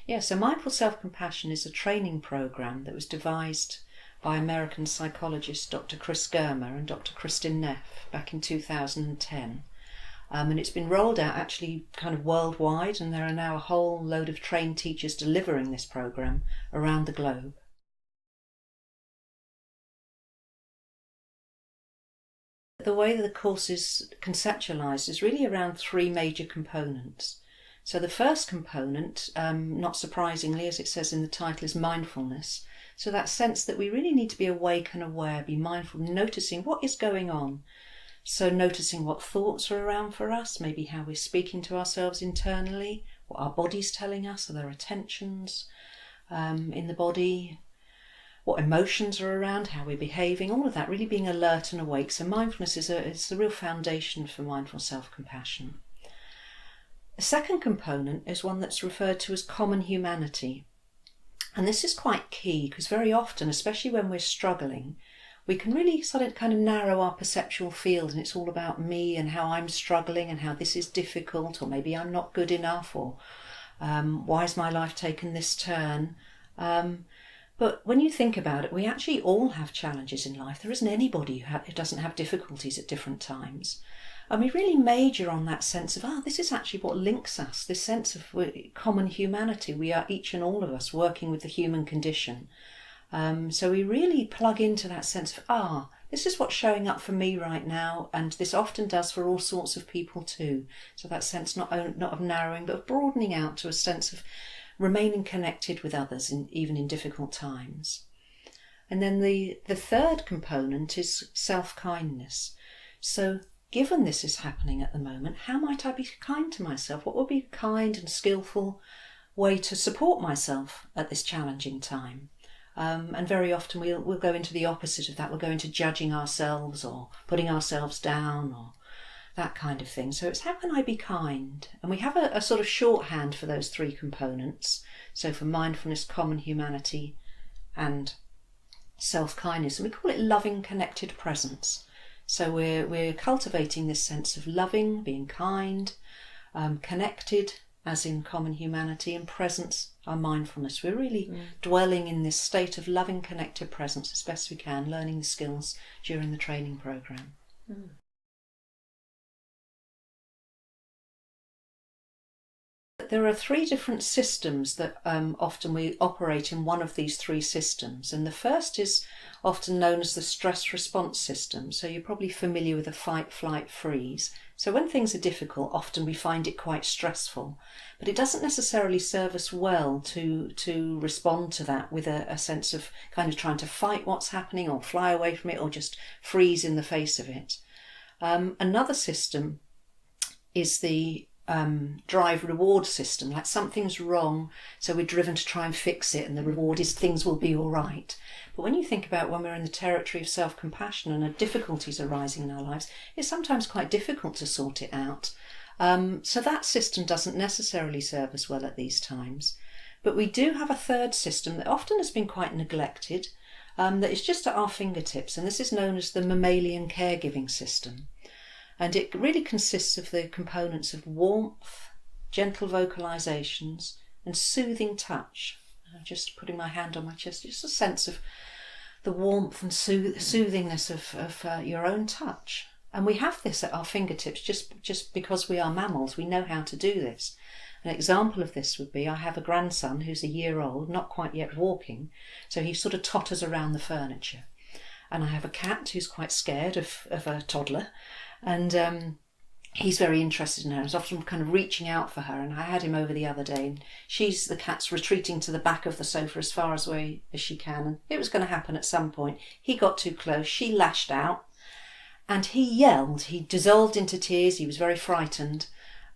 Yeah, so Mindful Self-Compassion is a training program that was devised by American psychologist Dr. Chris Germer and Dr. Kristin Neff back in 2010. And it's been rolled out actually kind of worldwide, and there are now a whole load of trained teachers delivering this program around the globe. The way that the course is conceptualised is really around three major components. So the first component, not surprisingly, as it says in the title, is mindfulness. So that sense that we really need to be awake and aware, be mindful, noticing what is going on. So noticing what thoughts are around for us, maybe how we're speaking to ourselves internally, what our body's telling us, are there tensions in the body, what emotions are around, how we're behaving, all of that, really being alert and awake. So mindfulness is the real foundation for mindful self-compassion. The second component is one that's referred to as common humanity. And this is quite key because very often, especially when we're struggling, we can really sort of kind of narrow our perceptual field, and it's all about me and how I'm struggling and how this is difficult, or maybe I'm not good enough, or why has my life taken this turn? But when you think about it, we actually all have challenges in life. There isn't anybody who doesn't have difficulties at different times. And we really major on that sense of, this is actually what links us, this sense of common humanity. We are, each and all of us, working with the human condition. So we really plug into that sense of, this is what's showing up for me right now, and this often does for all sorts of people too. So that sense not of narrowing, but of broadening out to a sense of remaining connected with others, even in difficult times. And then the third component is self-kindness. So given this is happening at the moment, how might I be kind to myself? What would be a kind and skillful way to support myself at this challenging time? And very often we'll go into the opposite of that. We'll go into judging ourselves or putting ourselves down or that kind of thing. So it's how can I be kind? And we have a sort of shorthand for those three components. So for mindfulness, common humanity and self-kindness. And we call it loving connected presence. So we're cultivating this sense of loving, being kind, connected, as in common humanity, and presence, our mindfulness. We're really dwelling in this state of loving, connected presence as best we can, learning the skills during the training program. There are three different systems that often we operate in one of these three systems. And the first is often known as the stress response system. So you're probably familiar with the fight, flight, freeze. So when things are difficult, often we find it quite stressful. But it doesn't necessarily serve us well to respond to that with a sense of kind of trying to fight what's happening or fly away from it or just freeze in the face of it. Another system is the drive reward system, like something's wrong, so we're driven to try and fix it, and the reward is things will be all right. But when you think about when we're in the territory of self-compassion and difficulties arising in our lives, it's sometimes quite difficult to sort it out. So that system doesn't necessarily serve us well at these times. But we do have a third system that often has been quite neglected, that is just at our fingertips, and this is known as the mammalian caregiving system. And it really consists of the components of warmth, gentle vocalizations, and soothing touch. Just putting my hand on my chest, just a sense of the warmth and soothingness of your own touch. And we have this at our fingertips just because we are mammals. We know how to do this. An example of this would be, I have a grandson who's a year old, not quite yet walking, so he sort of totters around the furniture. And I have a cat who's quite scared of a toddler. And he's very interested in her. He's often kind of reaching out for her. And I had him over the other day, and the cat's retreating to the back of the sofa as far away as she can. And it was going to happen at some point. He got too close. She lashed out, and he yelled. He dissolved into tears. He was very frightened.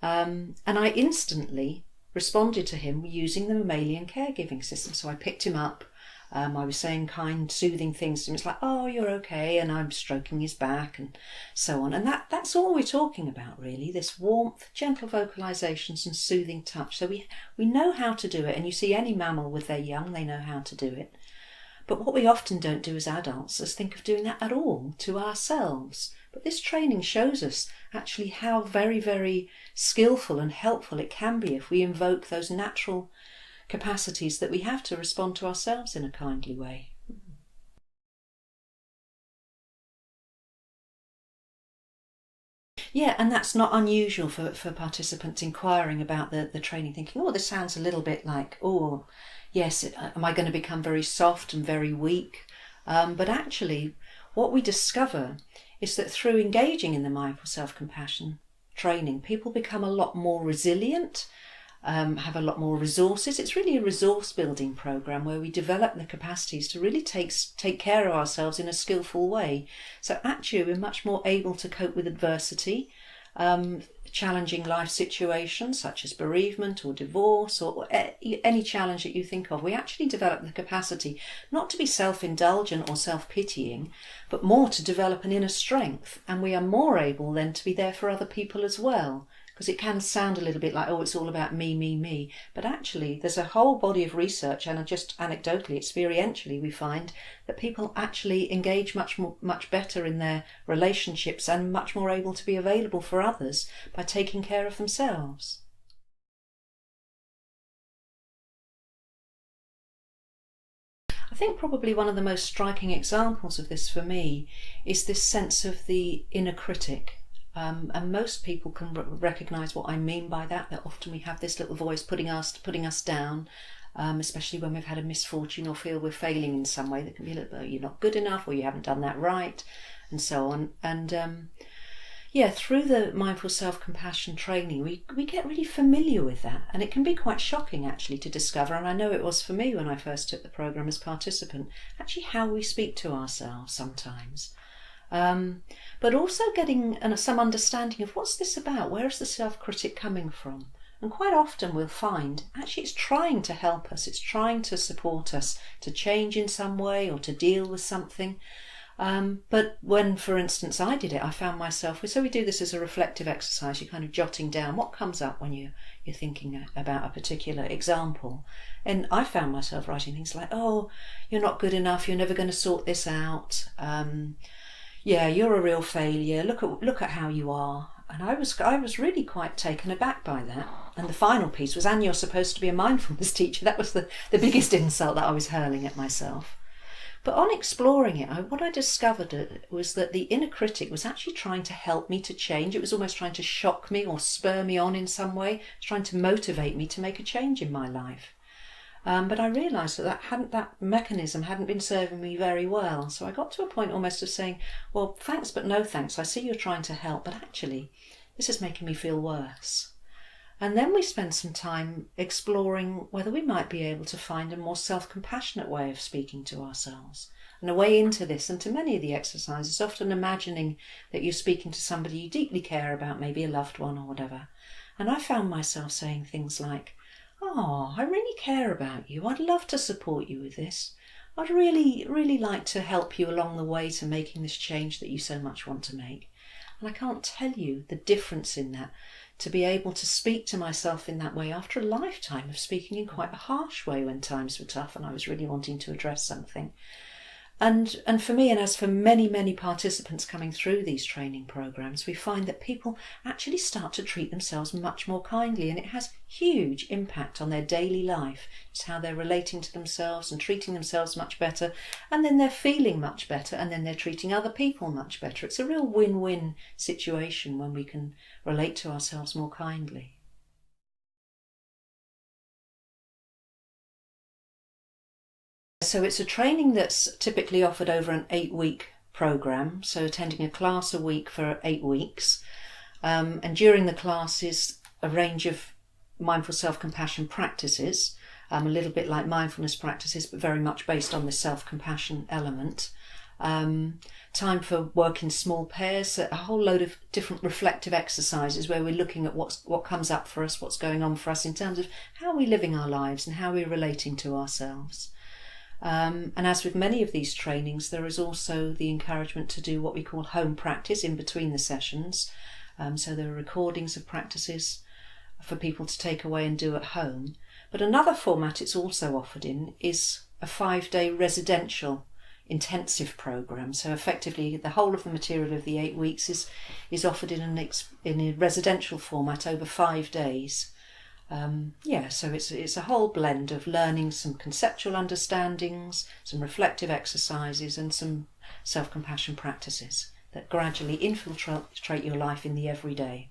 And I instantly responded to him using the mammalian caregiving system. So I picked him up. I was saying kind, soothing things to him. It's like, oh, you're okay. And I'm stroking his back and so on. And that's all we're talking about, really, this warmth, gentle vocalizations and soothing touch. So we know how to do it. And you see any mammal with their young, they know how to do it. But what we often don't do as adults is think of doing that at all to ourselves. But this training shows us actually how very, very skillful and helpful it can be if we invoke those natural capacities that we have to respond to ourselves in a kindly way. Yeah, and that's not unusual for participants inquiring about the training, thinking, oh, this sounds a little bit like, oh, yes, am I going to become very soft and very weak? But actually, what we discover is that through engaging in the mindful self-compassion training, people become a lot more resilient, have a lot more resources. It's really a resource building program where we develop the capacities to really take care of ourselves in a skillful way. So actually we're much more able to cope with adversity, challenging life situations such as bereavement or divorce or any challenge that you think of. We actually develop the capacity not to be self-indulgent or self-pitying, but more to develop an inner strength, and we are more able then to be there for other people as well. Because it can sound a little bit like, oh, it's all about me, me, me. But actually, there's a whole body of research, and just anecdotally, experientially, we find that people actually engage much better in their relationships and much more able to be available for others by taking care of themselves. I think probably one of the most striking examples of this for me is this sense of the inner critic. And most people can recognise what I mean by that often we have this little voice putting us down, especially when we've had a misfortune or feel we're failing in some way. That can be a little bit, you're not good enough, or you haven't done that right, and so on. And through the mindful self-compassion training, we get really familiar with that, and it can be quite shocking actually to discover, and I know it was for me when I first took the programme as participant, actually how we speak to ourselves sometimes. But also getting some understanding of what's this about, where is the self-critic coming from? And quite often we'll find actually it's trying to help us, it's trying to support us to change in some way or to deal with something. But when, for instance, I did it, I found myself, so we do this as a reflective exercise, you're kind of jotting down what comes up when you're thinking about a particular example. And I found myself writing things like, oh, you're not good enough, you're never going to sort this out. Yeah, you're a real failure. Look at how you are. And I was really quite taken aback by that. And the final piece was, and you're supposed to be a mindfulness teacher. That was the biggest insult that I was hurling at myself. But on exploring it, what I discovered was that the inner critic was actually trying to help me to change. It was almost trying to shock me or spur me on in some way, trying to motivate me to make a change in my life. But I realised that mechanism hadn't been serving me very well. So I got to a point almost of saying, well, thanks, but no thanks. I see you're trying to help, but actually, this is making me feel worse. And then we spent some time exploring whether we might be able to find a more self-compassionate way of speaking to ourselves. And a way into this, and to many of the exercises, often imagining that you're speaking to somebody you deeply care about, maybe a loved one or whatever. And I found myself saying things like, oh, I really care about you. I'd love to support you with this. I'd really, really like to help you along the way to making this change that you so much want to make. And I can't tell you the difference in that, to be able to speak to myself in that way after a lifetime of speaking in quite a harsh way when times were tough and I was really wanting to address something. And for me, and as for many, many participants coming through these training programs, we find that people actually start to treat themselves much more kindly, and it has huge impact on their daily life. It's how they're relating to themselves and treating themselves much better, and then they're feeling much better, and then they're treating other people much better. It's a real win-win situation when we can relate to ourselves more kindly. So it's a training that's typically offered over an 8-week programme, so attending a class a week for 8 weeks. And during the classes, a range of mindful self-compassion practices, a little bit like mindfulness practices, but very much based on the self-compassion element. Time for work in small pairs, a whole load of different reflective exercises where we're looking at what comes up for us, what's going on for us in terms of how we're living our lives and how we're relating to ourselves. And as with many of these trainings, there is also the encouragement to do what we call home practice in between the sessions. So there are recordings of practices for people to take away and do at home. But another format it's also offered in is a 5-day residential intensive programme. So effectively the whole of the material of the 8 weeks is offered in a residential format over 5 days. So it's a whole blend of learning some conceptual understandings, some reflective exercises, and some self-compassion practices that gradually infiltrate your life in the everyday.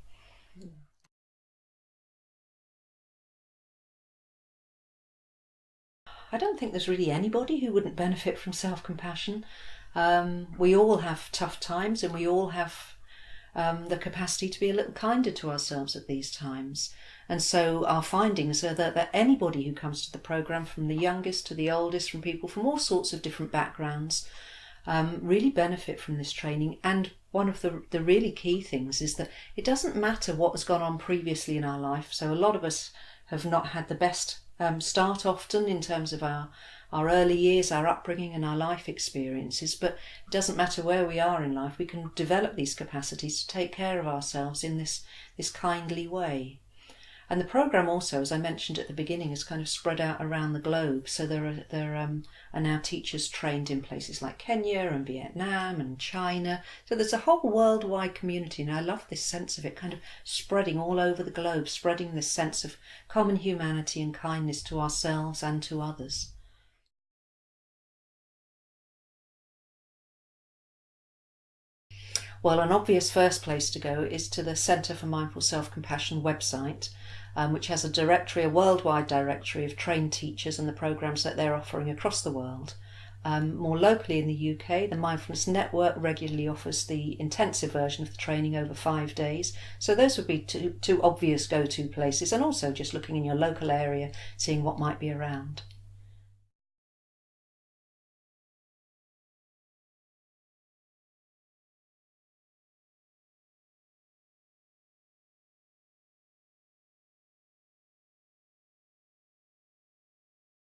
I don't think there's really anybody who wouldn't benefit from self-compassion. We all have tough times, and we all have the capacity to be a little kinder to ourselves at these times. And so our findings are that anybody who comes to the programme, from the youngest to the oldest, from people from all sorts of different backgrounds, really benefit from this training. And one of the really key things is that it doesn't matter what has gone on previously in our life. So a lot of us have not had the best start often in terms of our early years, our upbringing and our life experiences, but it doesn't matter where we are in life, we can develop these capacities to take care of ourselves in this kindly way. And the programme also, as I mentioned at the beginning, is kind of spread out around the globe. So there are now teachers trained in places like Kenya and Vietnam and China. So there's a whole worldwide community, and I love this sense of it kind of spreading all over the globe, spreading this sense of common humanity and kindness to ourselves and to others. Well, an obvious first place to go is to the Centre for Mindful Self-Compassion website, which has a worldwide directory of trained teachers and the programmes that they're offering across the world. More locally in the UK, the Mindfulness Network regularly offers the intensive version of the training over 5 days. So those would be two obvious go-to places, and also just looking in your local area, seeing what might be around.